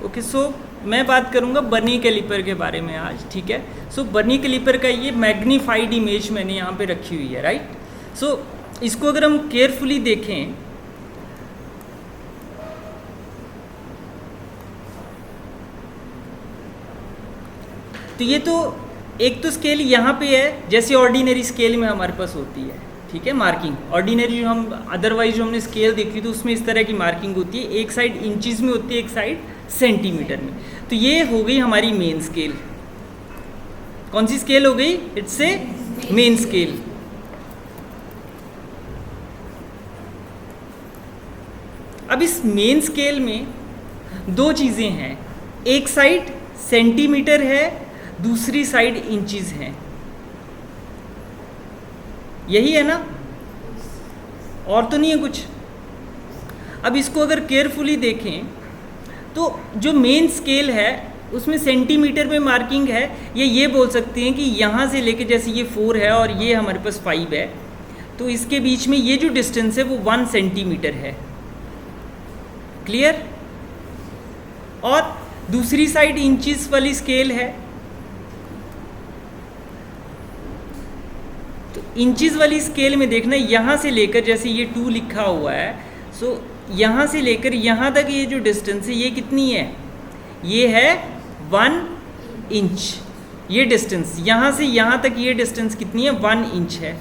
Okay, सो मैं बात करूंगा बर्नी कैलिपर के बारे में आज, ठीक है। सो बर्नी कैलिपर का ये मैग्नीफाइड इमेज मैंने यहाँ पे रखी हुई है, राइट। सो इसको अगर हम केयरफुली देखें तो ये तो एक तो स्केल यहाँ पे है जैसे ऑर्डिनरी स्केल में हमारे पास होती है, ठीक है, मार्किंग। ऑर्डिनरी जो हम अदरवाइज जो हमने स्केल देखी तो उसमें इस तरह की मार्किंग होती है, एक साइड इंचेस में होती है, एक साइड सेंटीमीटर में। तो ये हो गई हमारी मेन स्केल। कौन सी स्केल हो गई? It's a main scale. अब इस मेन स्केल में दो चीज़ें हैं, एक साइड सेंटीमीटर है, दूसरी साइड इंचेस है, यही है ना, और तो नहीं है कुछ। अब इसको अगर केयरफुली देखें तो जो मेन स्केल है उसमें सेंटीमीटर में मार्किंग है, ये बोल सकते हैं कि यहाँ से लेके जैसे ये 4 है और ये हमारे पास 5 है, तो इसके बीच में ये जो डिस्टेंस है वो 1 सेंटीमीटर है। क्लियर? और दूसरी साइड इंचेस वाली स्केल है, तो इंचेस वाली स्केल में देखना यहाँ से लेकर जैसे ये 2 लिखा हुआ है, सो यहाँ से लेकर यहाँ तक ये जो डिस्टेंस है ये कितनी है? ये है 1 इंच। ये डिस्टेंस यहाँ से यहाँ तक ये डिस्टेंस कितनी है? 1 इंच है।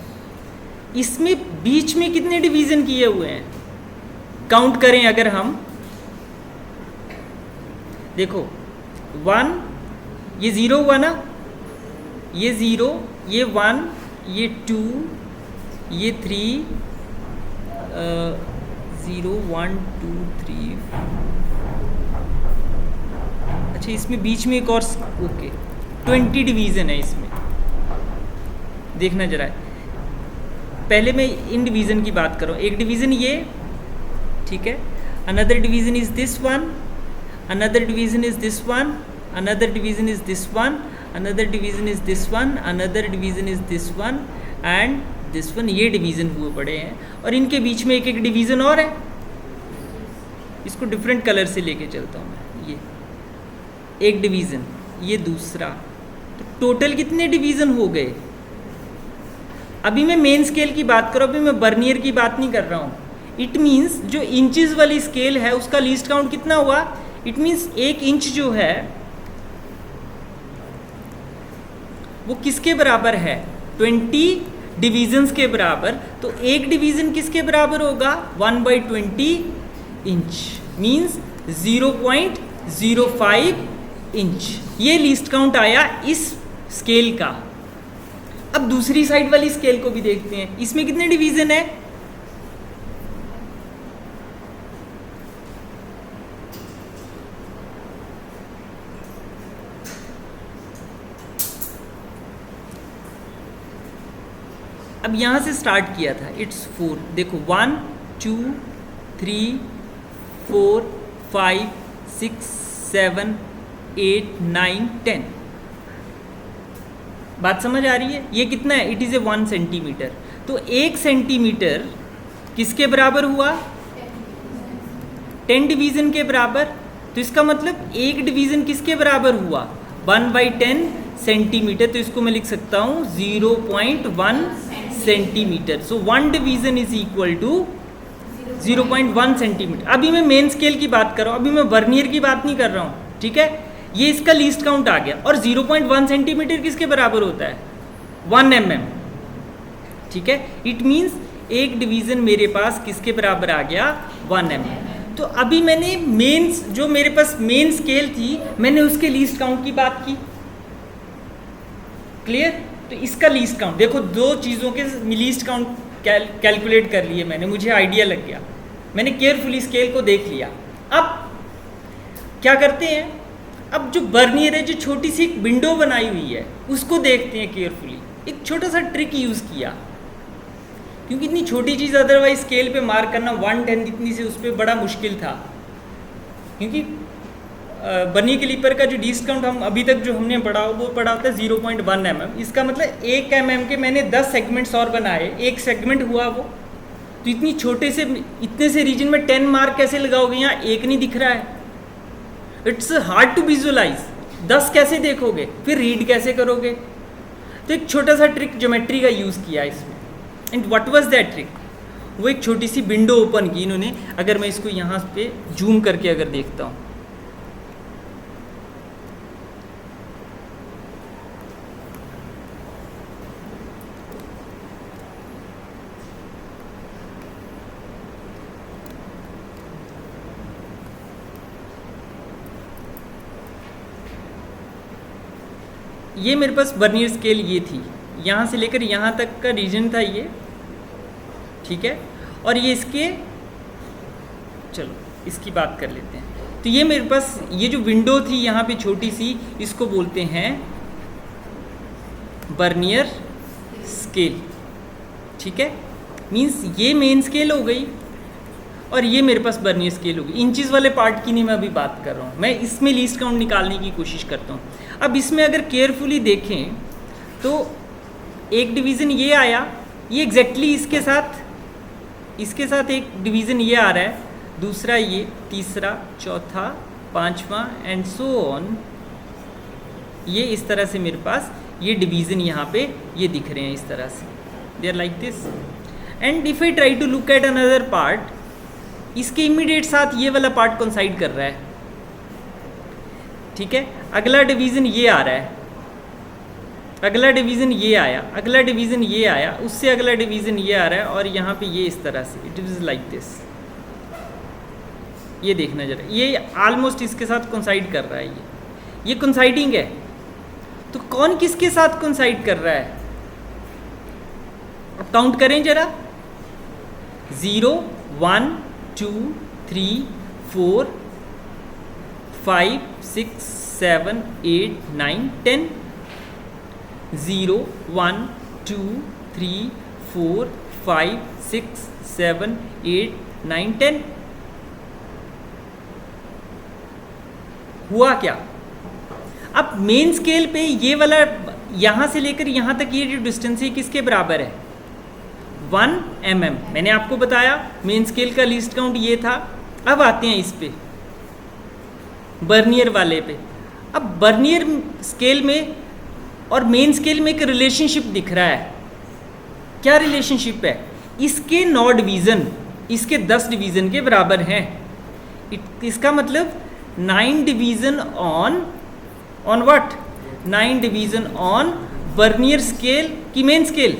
इसमें बीच में कितने डिवीज़न किए हुए हैं? काउंट करें अगर हम, देखो 1, ये 0 हुआ ना, ये 0, ये 1, ये 2, ये 3, 0 1 2 3। अच्छा, इसमें बीच में एक और, ओके 20 डिवीज़न है इसमें, देखना जरा। पहले मैं इन डिवीज़न की बात कर रहा हूँ। एक डिवीज़न ये, ठीक है, another division is this one, another division is this one, another division is this one, another division is this one, another division is this one and this one। ये डिवीज़न हुए पड़े हैं और इनके बीच में एक एक डिवीज़न और है। इसको डिफरेंट कलर से लेके चलता हूँ मैं। ये एक डिवीज़न, ये दूसरा, तो टोटल कितने डिवीज़न हो गए? अभी मैं मेन स्केल की बात कर रहा हूँ, अभी मैं बर्नियर की बात नहीं कर रहा हूँ। इट मीन्स जो इंचेस वाली स्केल है उसका लीस्ट काउंट कितना हुआ? इट मीन्स 1 इंच जो है वो किसके बराबर है? 20 डिवीजन्स के बराबर। तो एक डिवीजन किसके बराबर होगा? 1/20 इंच, मीन्स 0.05 इंच। ये लीस्ट काउंट आया इस स्केल का। अब दूसरी साइड वाली स्केल को भी देखते हैं, इसमें कितने डिवीजन है? अब यहाँ से स्टार्ट किया था, इट्स 4। देखो 1 2 3 4 5 6 7 8 9 10। बात समझ आ रही है? ये कितना है? It is a 1 centimetre. तो 1 सेंटीमीटर किसके बराबर हुआ? 10 डिवीज़न के बराबर। तो इसका मतलब एक डिवीज़न किसके बराबर हुआ? 1/10 सेंटीमीटर। तो इसको मैं लिख सकता हूँ 0.1 centimetre. So 1 division is equal to 0.1 centimetre. अभी मैं मेन स्केल की बात कर रहा हूँ, अभी मैं वर्नियर की बात नहीं कर रहा हूँ, ठीक है। ये इसका लीस्ट काउंट आ गया। और 0.1 सेंटीमीटर किसके बराबर होता है? 1 mm, ठीक है। इट मीन्स एक डिवीज़न मेरे पास किसके बराबर आ गया? 1 mm। तो अभी मैंने जो मेरे पास मेन स्केल थी, मैंने उसके लीस्ट काउंट की बात की। क्लियर? तो इसका लीस्ट काउंट देखो, दो चीज़ों के लीस्ट काउंट कैलकुलेट कर लिए मैंने, मुझे आइडिया लग गया, मैंने केयरफुली स्केल को देख लिया। अब क्या करते हैं? अब जो बर्नियर है, जो छोटी सी एक विंडो बनाई हुई है, उसको देखते हैं केयरफुली। एक छोटा सा ट्रिक यूज़ किया, क्योंकि इतनी छोटी चीज़ अदरवाइज स्केल पे मार्क करना 1/10 इतनी से उस पर बड़ा मुश्किल था। क्योंकि बर्नी कैलिपर का जो लीस्ट काउंट हम अभी तक जो हमने पढ़ा वो पढ़ा होता है 0.1 mm। इसका मतलब 1 mm के मैंने 10 सेगमेंट्स और बनाए, एक सेगमेंट हुआ वो। तो इतनी छोटे से, इतने से रीजन में 10 मार्क कैसे लगाओगे? यहाँ एक नहीं दिख रहा है। It's hard to visualise. 10 कैसे देखोगे, फिर रीड कैसे करोगे? तो एक छोटा सा ट्रिक ज्योमेट्री का यूज़ किया इसमें। And what was that trick? वो एक छोटी सी विंडो ओपन की इन्होंने। अगर मैं इसको यहाँ पे जूम करके अगर देखता हूँ, ये मेरे पास वर्नियर स्केल ये थी, यहाँ से लेकर यहाँ तक का रीजन था ये, ठीक है। और ये इसके, चलो इसकी बात कर लेते हैं। तो ये मेरे पास ये जो विंडो थी यहाँ पे छोटी सी, इसको बोलते हैं वर्नियर स्केल, ठीक है। मीन्स ये मेन स्केल हो गई और ये मेरे पास वर्नियर स्केल होगी। इंचेस वाले पार्ट की नहीं मैं अभी बात कर रहा हूँ, मैं इसमें लीस्ट काउंट निकालने की कोशिश करता हूँ। अब इसमें अगर केयरफुली देखें तो एक डिवीज़न ये आया, ये एग्जैक्टली इसके साथ एक डिवीज़न ये आ रहा है, दूसरा ये, तीसरा, चौथा, पांचवा एंड सो ऑन। ये इस तरह से मेरे पास ये डिवीज़न यहाँ पे ये दिख रहे हैं इस तरह से, they are like this. And if I try to look at another part, इसके इमीडिएट साथ ये वाला पार्ट कोइंसाइड कर रहा है, ठीक है। अगला डिवीज़न ये आ रहा है, अगला डिवीज़न ये आया, अगला डिवीज़न ये आया, उससे अगला डिवीज़न ये आ रहा है और यहाँ पे ये इस तरह से, इट इज़ लाइक दिस। ये देखना जरा, ये ऑलमोस्ट इसके साथ कोइंसाइड कर रहा है, ये कोइंसाइडिंग है। तो कौन किसके साथ कोइंसाइड कर रहा है? अब काउंट करें जरा, 0 1 2 3 4 5 6 7 8 9 10। 0 1 2 3 4 5 6 7 8 9 10। हुआ क्या? अब मेन स्केल पे ये वाला यहाँ से लेकर यहाँ तक ये जो डिस्टेंस है किसके बराबर है? 1 mm। मैंने आपको बताया मेन स्केल का लीस्ट काउंट ये था। अब आते हैं इस पे, वर्नियर वाले पे। अब वर्नियर स्केल में और मेन स्केल में एक रिलेशनशिप दिख रहा है। क्या रिलेशनशिप है? इसके 9 डिवीज़न इसके 10 डिवीज़न के बराबर हैं। इसका मतलब 9 division on what? 9 division on vernier scale की मेन स्केल?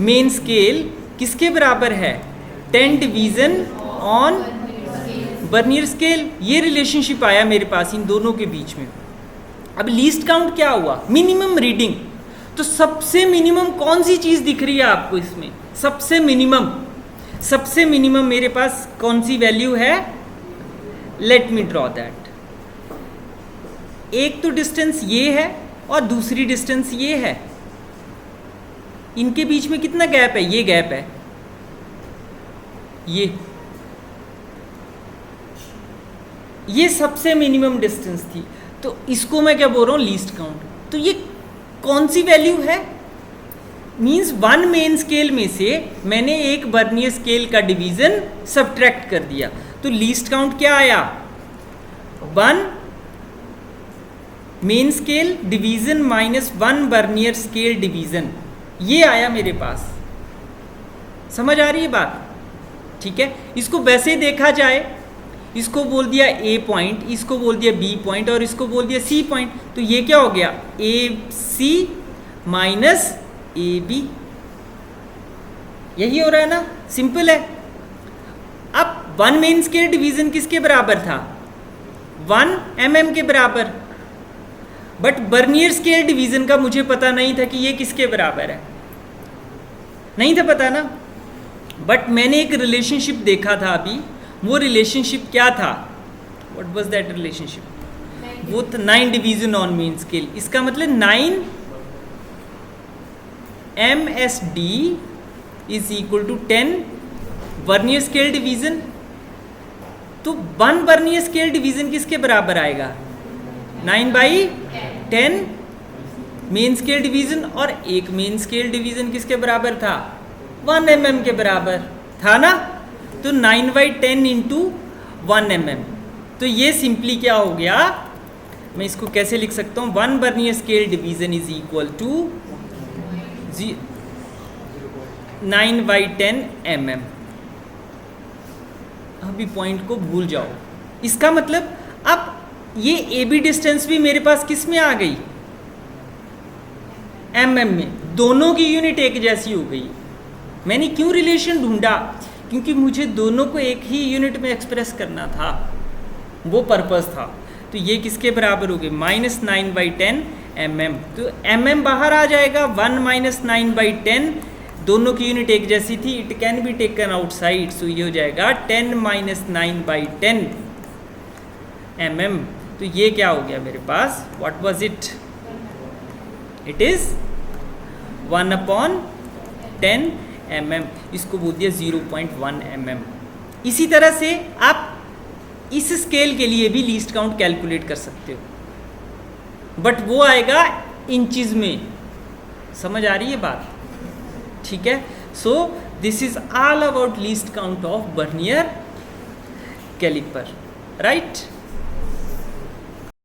मेन स्केल किसके बराबर है? 10 डिवीज़न ऑन वर्नियर स्केल। ये रिलेशनशिप आया मेरे पास इन दोनों के बीच में। अब लीस्ट काउंट क्या हुआ? Minimum reading. तो सबसे मिनिमम कौन सी चीज़ दिख रही है आपको इसमें? सबसे मिनिमम मेरे पास कौन सी वैल्यू है? Let me draw that. एक तो डिस्टेंस ये है और दूसरी डिस्टेंस ये है। इनके बीच में कितना गैप है? ये गैप है, ये सबसे मिनिमम डिस्टेंस थी। तो इसको मैं क्या बोल रहा हूँ? Least count. तो ये कौन सी वैल्यू है? मीन्स 1 मेन स्केल में से मैंने एक वर्नियर स्केल का डिवीज़न सब्ट्रैक्ट कर दिया। तो लीस्ट काउंट क्या आया? 1 main scale division minus 1 vernier scale division, ये आया मेरे पास। समझ आ रही है बात? ठीक है। इसको वैसे देखा जाए, इसको बोल दिया A पॉइंट, इसको बोल दिया B पॉइंट और इसको बोल दिया C पॉइंट। तो ये क्या हो गया? AC minus AB। यही हो रहा है ना? सिंपल है। अब 1 मेन स्केल डिवीज़न किसके बराबर था? 1 mm के बराबर। बट वर्नियर स्केल डिवीज़न का मुझे पता नहीं था कि ये किसके बराबर है, नहीं था पता ना। बट मैंने एक रिलेशनशिप देखा था अभी। वो रिलेशनशिप क्या था? What was that relationship? वो था 9 डिवीज़न ऑन मेन स्केल। इसका मतलब 9 MSD is equal to 10 vernier scale division. तो 1 वर्नियर स्केल डिवीज़न किसके बराबर आएगा? 9/10 मेन स्केल डिवीज़न। और एक मेन स्केल डिवीज़न किसके बराबर था? 1 mm के बराबर था ना। तो 9/10 इंटू 1 mm तो ये सिंपली क्या हो गया, मैं इसको कैसे लिख सकता हूँ, 1 vernier scale division is equal to 9/10 mm। अभी पॉइंट को भूल जाओ। इसका मतलब अब ये ए बी डिस्टेंस भी मेरे पास किस में आ गई, mm में, दोनों की यूनिट एक जैसी हो गई। मैंने क्यों रिलेशन ढूंढा, क्योंकि मुझे दोनों को एक ही यूनिट में एक्सप्रेस करना था, वो पर्पस था। तो ये किसके बराबर हो गए, -9/10 mm। तो mm बाहर आ जाएगा, 1 - 9/10, दोनों की यूनिट एक जैसी थी, it can be taken outside, so ये हो जाएगा 10 - 9/10 mm। तो ये क्या हो गया मेरे पास, what was it, it is 1/10 mm। इसको बोल दिया 0.1 mm। इसी तरह से आप इस स्केल के लिए भी लीस्ट काउंट कैलकुलेट कर सकते हो, बट वो आएगा इंचेस में। समझ आ रही है बात, ठीक है। So this is all about least count of vernier calliper, right.